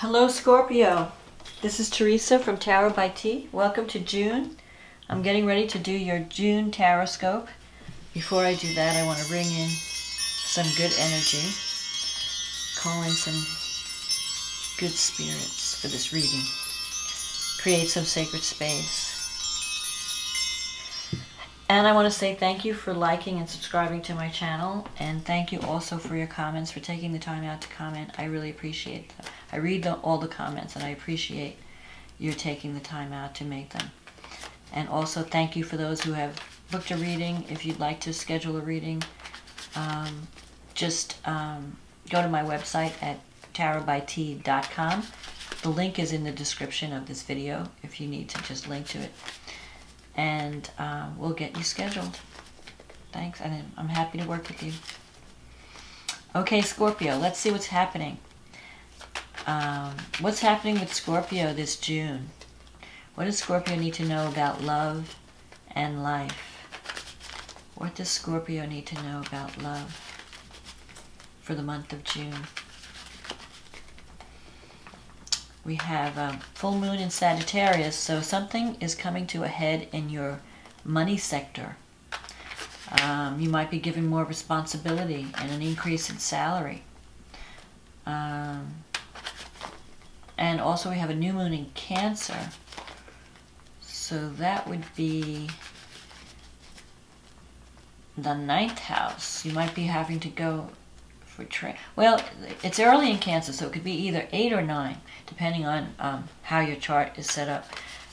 Hello Scorpio, this is Teresa from Tarot by T. Welcome to June. I'm getting ready to do your June TarotScope. Before I do that, I want to bring in some good energy, call in some good spirits for this reading, create some sacred space. And I want to say thank you for liking and subscribing to my channel, and thank you also for your comments, for taking the time out to comment. I really appreciate them. I read all the comments, and I appreciate you taking the time out to make them. And also thank you for those who have booked a reading. If you'd like to schedule a reading, just go to my website at tarotbyt.com. The link is in the description of this video if you need to just link to it. And we'll get you scheduled. Thanks, and I'm happy to work with you. Okay, Scorpio, let's see what's happening. What's happening with Scorpio this June? What does Scorpio need to know about love and life? What does Scorpio need to know about love for the month of June? We have a full moon in Sagittarius, so something is coming to a head in your money sector. You might be given more responsibility and an increase in salary. And also we have a new moon in Cancer. So that would be the 9th house. You might be having to go for well, it's early in Cancer, so it could be either 8 or 9, depending on how your chart is set up.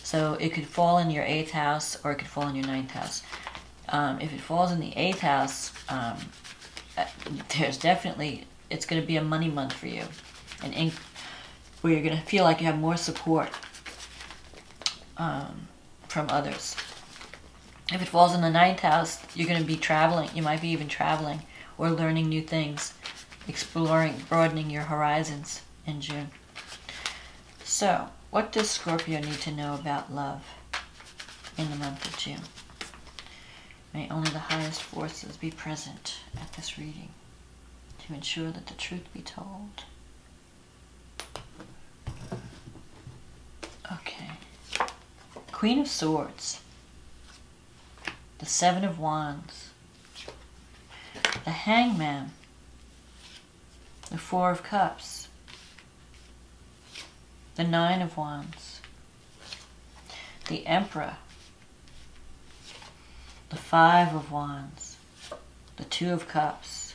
So it could fall in your 8th house, or it could fall in your 9th house. If it falls in the 8th house, there's definitely, it's going to be a money month for you, where you're going to feel like you have more support from others. If it falls in the 9th house, you're going to be traveling. You might be even traveling or learning new things, exploring, broadening your horizons in June. So, what does Scorpio need to know about love in the month of June? May only the highest forces be present at this reading to ensure that the truth be told. Okay. Queen of Swords. The Seven of Wands. The Hangman, the Four of Cups, the Nine of Wands, the Emperor, the Five of Wands, the Two of Cups,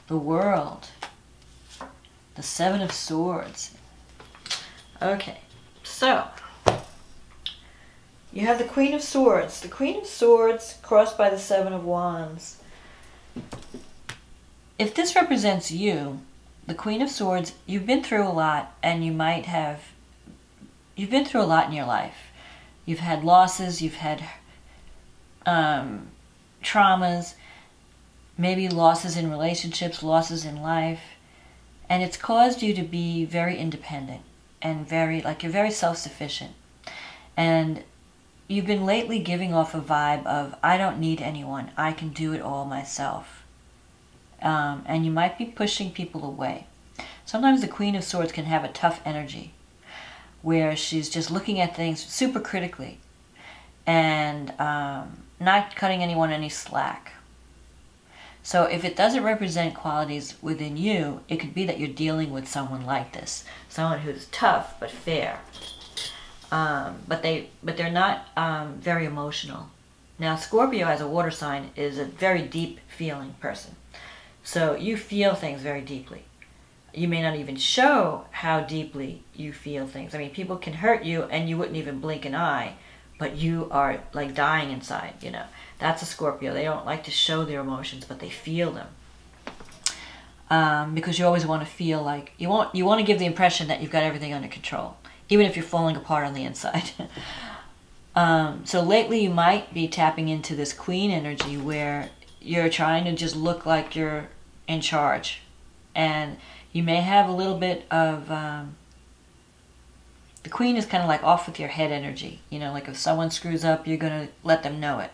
the World, the Seven of Swords. Okay, so you have the Queen of Swords. The Queen of Swords crossed by the Seven of Wands. If this represents you, the Queen of Swords, you've been through a lot, and you've been through a lot in your life. You've had losses, you've had traumas, maybe losses in relationships, losses in life, and it's caused you to be very independent and you're very self-sufficient. And you've been lately giving off a vibe of, I don't need anyone, I can do it all myself. And you might be pushing people away. Sometimes the Queen of Swords can have a tough energy, where she's just looking at things super critically, and not cutting anyone any slack. So if it doesn't represent qualities within you, it could be that you're dealing with someone like this. Someone who's tough but fair. But they're not very emotional. Now, Scorpio as a water sign is a very deep feeling person. So you feel things very deeply. You may not even show how deeply you feel things. I mean, people can hurt you and you wouldn't even blink an eye, but you are like dying inside, you know. That's a Scorpio. They don't like to show their emotions, but they feel them. Because you always want to feel like, you want to give the impression that you've got everything under control, even if you're falling apart on the inside. So lately you might be tapping into this Queen energy where you're trying to just look like you're in charge. And you may have a little bit of, the Queen is kind of like off with your head energy. You know, like if someone screws up, you're going to let them know it.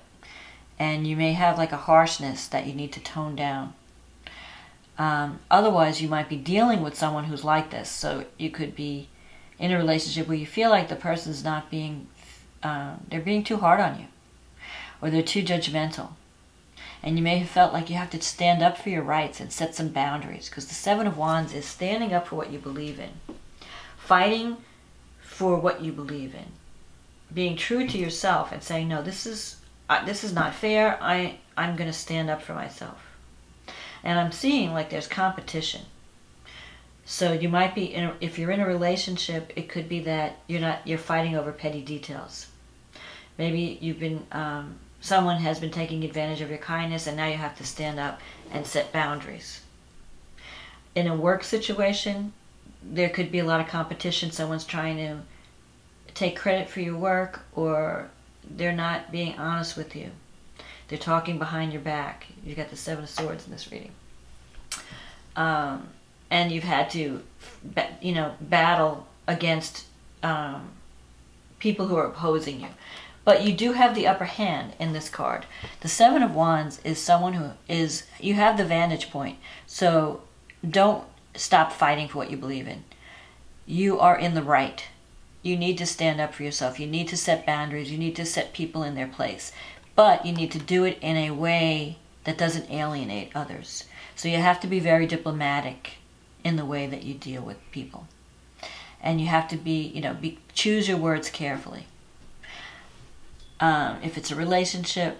And you may have like a harshness that you need to tone down. Otherwise, you might be dealing with someone who's like this. So you could be in a relationship where you feel like the person's not being, they're being too hard on you, or they're too judgmental. And you may have felt like you have to stand up for your rights and set some boundaries, because the Seven of Wands is standing up for what you believe in, fighting for what you believe in, being true to yourself and saying, no, this is not fair. I'm going to stand up for myself. And I'm seeing like there's competition. So you might be, if you're in a relationship, it could be that you're fighting over petty details. Maybe you've been, someone has been taking advantage of your kindness, and now you have to stand up and set boundaries. In a work situation, there could be a lot of competition. Someone's trying to take credit for your work, or they're not being honest with you. They're talking behind your back. You got the Seven of Swords in this reading. And you've had to, battle against people who are opposing you. But you do have the upper hand in this card. The Seven of Wands is someone who is, you have the vantage point. So don't stop fighting for what you believe in. You are in the right. You need to stand up for yourself. You need to set boundaries. You need to set people in their place. But you need to do it in a way that doesn't alienate others. So you have to be very diplomatic in the way that you deal with people. And you have to be, choose your words carefully. If it's a relationship,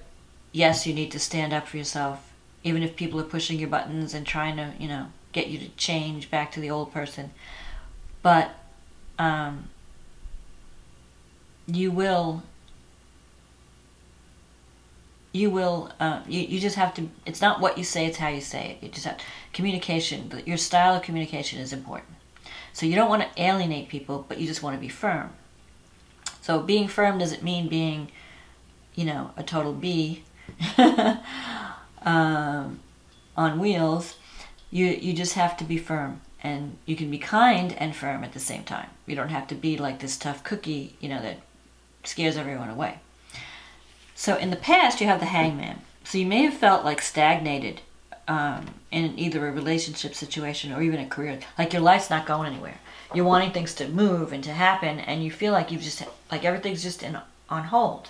yes, you need to stand up for yourself, even if people are pushing your buttons and trying to, get you to change back to the old person. But you just have to, it's not what you say, it's how you say it. You just have communication. Your style of communication is important. So you don't want to alienate people, but you just want to be firm. So being firm doesn't mean being, a total bee on wheels. You just have to be firm. And you can be kind and firm at the same time. You don't have to be like this tough cookie, that scares everyone away. So in the past, you have the Hangman. So you may have felt like stagnated in either a relationship situation or even a career. Like your life's not going anywhere. You're wanting things to move and to happen, and you feel like everything's just on hold.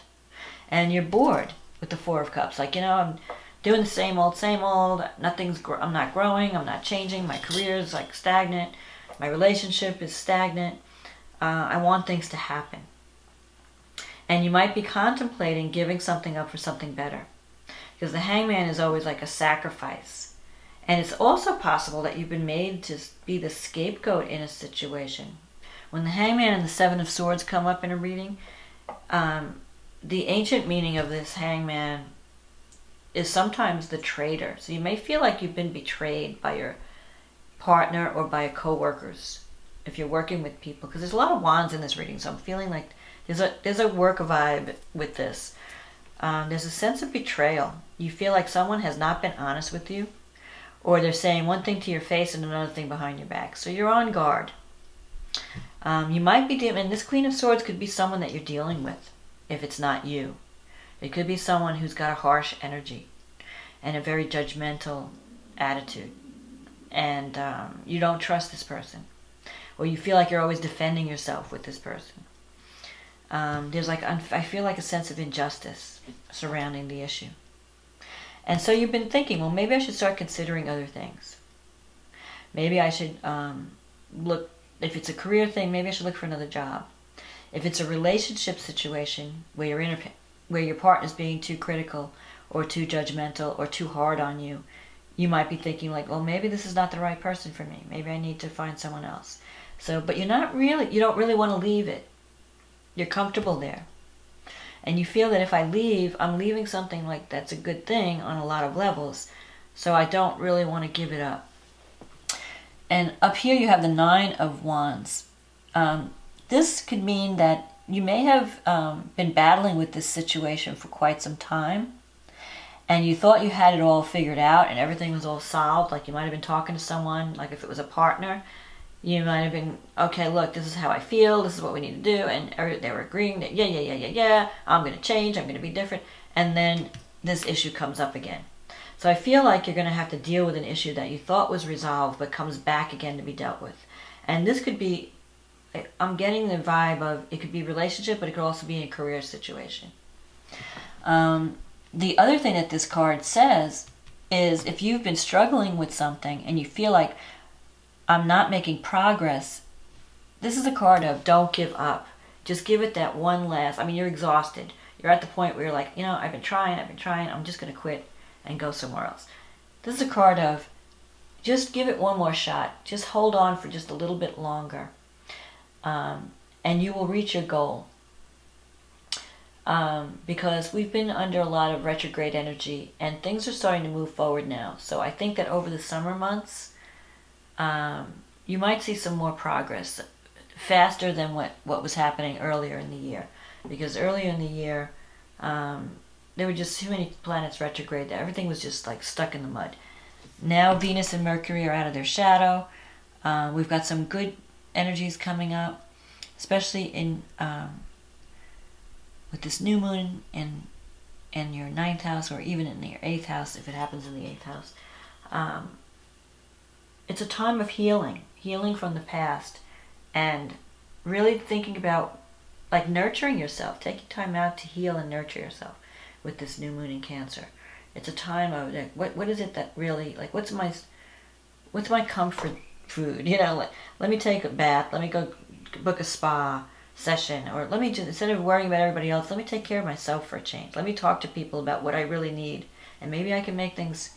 And you're bored with the Four of Cups. I'm doing the same old, I'm not growing, I'm not changing, my career is like stagnant, my relationship is stagnant. I want things to happen. And you might be contemplating giving something up for something better. Because the Hangman is always like a sacrifice. And it's also possible that you've been made to be the scapegoat in a situation. When the Hangman and the Seven of Swords come up in a reading, the ancient meaning of this Hangman is sometimes the traitor. So you may feel like you've been betrayed by your partner or by co-workers if you're working with people. Because there's a lot of wands in this reading, so I'm feeling like there's a work vibe with this. There's a sense of betrayal. You feel like someone has not been honest with you, or they're saying one thing to your face and another thing behind your back. So you're on guard. You might be dealing, and this Queen of Swords could be someone that you're dealing with, if it's not you. It could be someone who's got a harsh energy and a very judgmental attitude. And you don't trust this person. Or you feel like you're always defending yourself with this person. There's I feel like a sense of injustice surrounding the issue. And so you've been thinking, well, maybe I should start considering other things. Maybe I should look, if it's a career thing, maybe I should look for another job. If it's a relationship situation where your partner's being too critical or too judgmental or too hard on you, you might be thinking like, well, maybe this is not the right person for me. Maybe I need to find someone else. So, but you don't really want to leave it. You're comfortable there. And you feel that if I leave, I'm leaving something like that's a good thing on a lot of levels. So I don't really want to give it up. And up here you have the Nine of Wands. This could mean that you may have been battling with this situation for quite some time. And you thought you had it all figured out and everything was all solved. Like you might have been talking to someone, like if it was a partner. You might have been, okay, look, this is how I feel, this is what we need to do, and they were agreeing that, yeah, I'm going to change, I'm going to be different, and then this issue comes up again. So I feel like you're going to have to deal with an issue that you thought was resolved but comes back again to be dealt with. And this could be, I'm getting the vibe of, it could be relationship, but it could also be a career situation. The other thing that this card says is if you've been struggling with something and you feel like I'm not making progress, this is a card of don't give up. Just give it that one last, I mean, you're exhausted. You're at the point where you're like, you know, I've been trying, I'm just going to quit and go somewhere else. This is a card of just give it one more shot. Just hold on for just a little bit longer. And you will reach your goal. Because we've been under a lot of retrograde energy and things are starting to move forward now. So I think that over the summer months, you might see some more progress faster than what was happening earlier in the year. Because earlier in the year, there were just too many planets retrograde that everything was just like stuck in the mud. Now Venus and Mercury are out of their shadow. We've got some good energies coming up, especially in with this new moon in your 9th house, or even in your 8th house if it happens in the 8th house. It's a time of healing from the past, and really thinking about like nurturing yourself, taking time out to heal and nurture yourself with this new moon in Cancer. It's a time of like, what is it that really, like, what's my comfort food? You know, like, let me take a bath, let me go book a spa session, or let me just, instead of worrying about everybody else, let me take care of myself for a change. Let me talk to people about what I really need, and maybe I can make things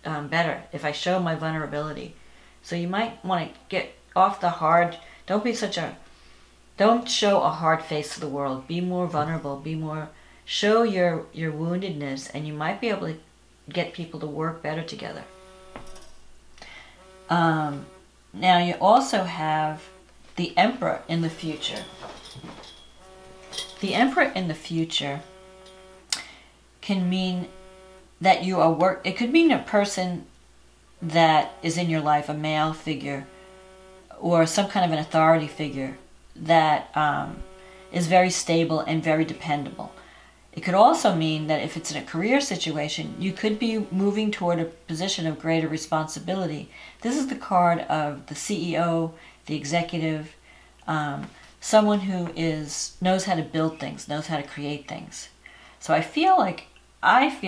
better if I show my vulnerability. So you might want to get off the hard, don't show a hard face to the world. Be more vulnerable, show your woundedness, and you might be able to get people to work better together. Now you also have the Emperor in the future. The Emperor in the future can mean that you are it could mean a person that is in your life, a male figure, or some kind of an authority figure that is very stable and very dependable. It could also mean that if it's in a career situation, you could be moving toward a position of greater responsibility. This is the card of the CEO, the executive, someone who knows how to build things, knows how to create things. So I feel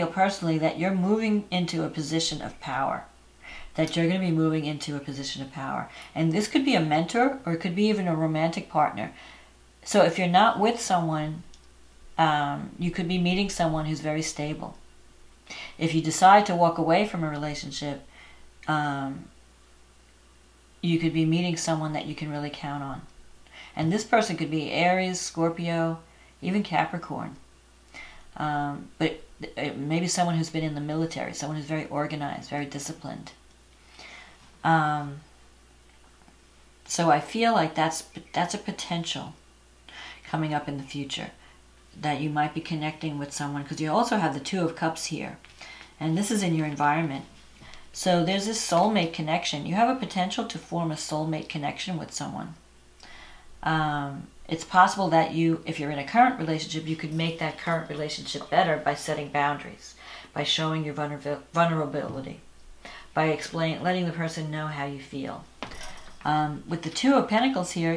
personally that you're moving into a position of power. That you're going to be moving into a position of power. And this could be a mentor, or it could be even a romantic partner. So if you're not with someone, you could be meeting someone who's very stable. If you decide to walk away from a relationship, you could be meeting someone that you can really count on. And this person could be Aries, Scorpio, even Capricorn. But maybe someone who's been in the military, someone who's very organized, very disciplined. So I feel like that's a potential coming up in the future, that you might be connecting with someone, because you also have the Two of Cups here, and this is in your environment. So there's this soulmate connection. You have a potential to form a soulmate connection with someone. It's possible that if you're in a current relationship, you could make that current relationship better by setting boundaries, by showing your vulnerability, by letting the person know how you feel. With the Two of Pentacles here,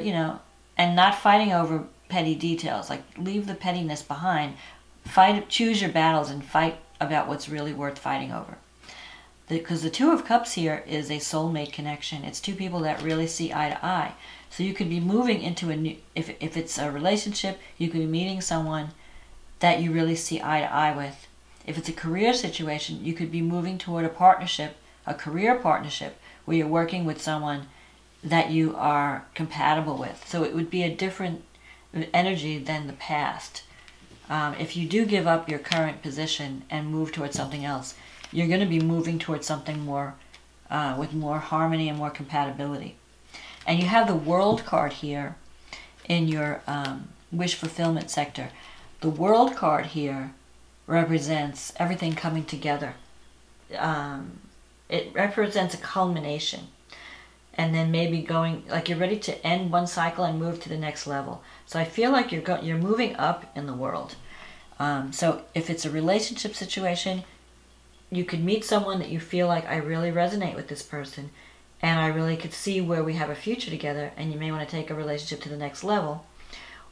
and not fighting over petty details, like leave the pettiness behind. Choose your battles and fight about what's really worth fighting over. Because the Two of Cups here is a soulmate connection. It's two people that really see eye to eye. So you could be moving into a new, if it's a relationship, you could be meeting someone that you really see eye to eye with. If it's a career situation, you could be moving toward a partnership, a career partnership, where you're working with someone that you are compatible with. So it would be a different energy than the past. If you do give up your current position and move towards something else, you're going to be moving towards something more with more harmony and more compatibility. And you have the World card here in your wish fulfillment sector. The World card here represents everything coming together. It represents a culmination. And then maybe going, like you're ready to end one cycle and move to the next level. So I feel like you're moving up in the world. So if it's a relationship situation, you could meet someone that you feel like, I really resonate with this person, and I really could see where we have a future together, and you may want to take a relationship to the next level.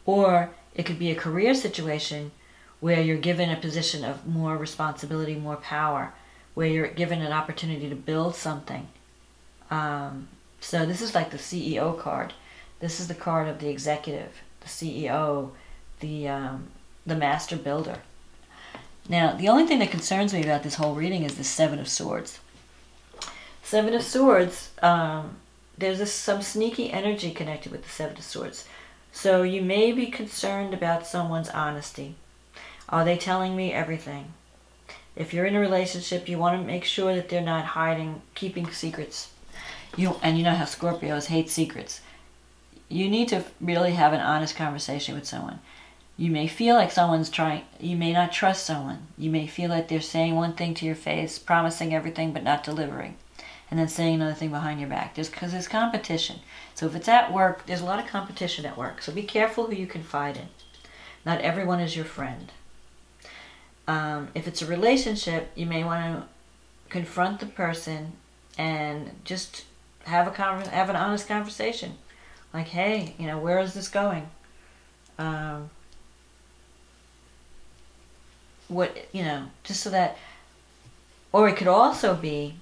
Or it could be a career situation where you're given a position of more responsibility, more power, where you're given an opportunity to build something. So this is like the CEO card. This is the card of the executive, the CEO, the master builder. Now, the only thing that concerns me about this whole reading is the Seven of Swords. Seven of Swords, there's some sneaky energy connected with the Seven of Swords. So you may be concerned about someone's honesty. Are they telling me everything? If you're in a relationship, you want to make sure that they're not hiding, keeping secrets. And you know how Scorpios hate secrets. You need to really have an honest conversation with someone. You may feel like someone's trying, you may not trust someone. You may feel like they're saying one thing to your face, promising everything but not delivering, and then saying another thing behind your back. Because there's competition. So if it's at work, there's a lot of competition at work. So be careful who you confide in. Not everyone is your friend. If it's a relationship, you may want to confront the person and just have an honest conversation. Like, hey, you know, where is this going? What, you know, just so that, or it could also be,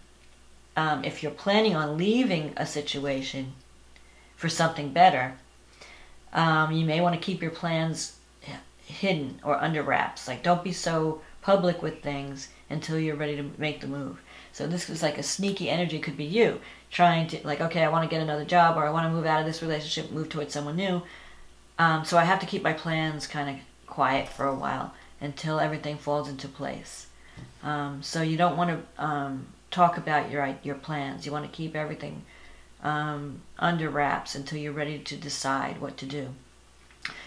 if you're planning on leaving a situation for something better, you may want to keep your plans hidden or under wraps. Like, don't be so public with things until you're ready to make the move. So this is like a sneaky energy. Could be you trying to, like, okay, I want to get another job, or I want to move out of this relationship, move towards someone new. So I have to keep my plans kind of quiet for a while until everything falls into place. So you don't want to talk about your plans. You want to keep everything under wraps until you're ready to decide what to do.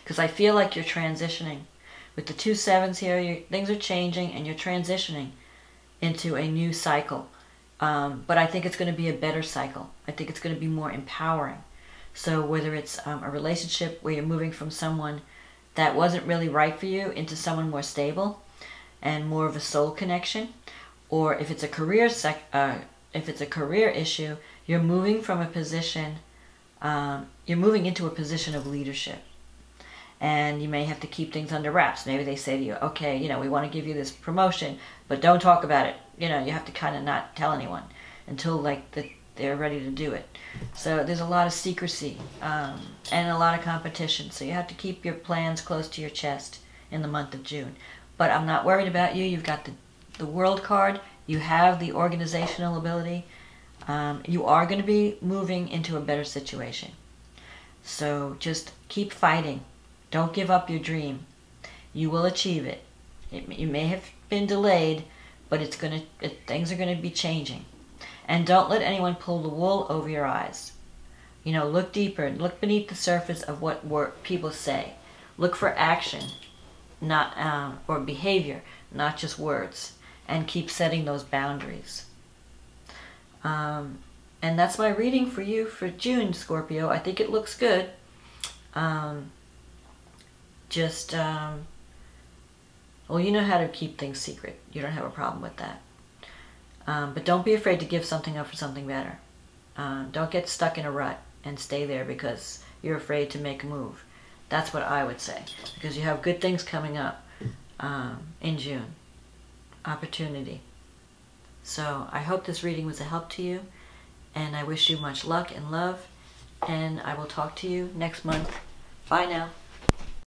Because I feel like you're transitioning. With the 2 sevens here, things are changing and you're transitioning into a new cycle. But I think it's going to be a better cycle. I think it's going to be more empowering. So whether it's a relationship where you're moving from someone that wasn't really right for you into someone more stable and more of a soul connection, or if it's a career issue, you're moving from a position, you're moving into a position of leadership. And you may have to keep things under wraps. Maybe they say to you, okay, you know, we want to give you this promotion, but don't talk about it. You know, you have to kind of not tell anyone until they're ready to do it. So there's a lot of secrecy and a lot of competition. So you have to keep your plans close to your chest in the month of June. But I'm not worried about you. You've got the World card. You have the organizational ability. You are going to be moving into a better situation. So just keep fighting. Don't give up your dream. You will achieve it. You may have been delayed, but things are going to be changing. And don't let anyone pull the wool over your eyes. You know, look deeper. Look beneath the surface of what people say. Look for action, or behavior, not just words. And keep setting those boundaries. And that's my reading for you for June, Scorpio. I think it looks good. Well, you know how to keep things secret. You don't have a problem with that. But don't be afraid to give something up for something better. Don't get stuck in a rut and stay there because you're afraid to make a move. That's what I would say. Because you have good things coming up in June. Opportunity. So I hope this reading was a help to you. And I wish you much luck and love. And I will talk to you next month. Bye now.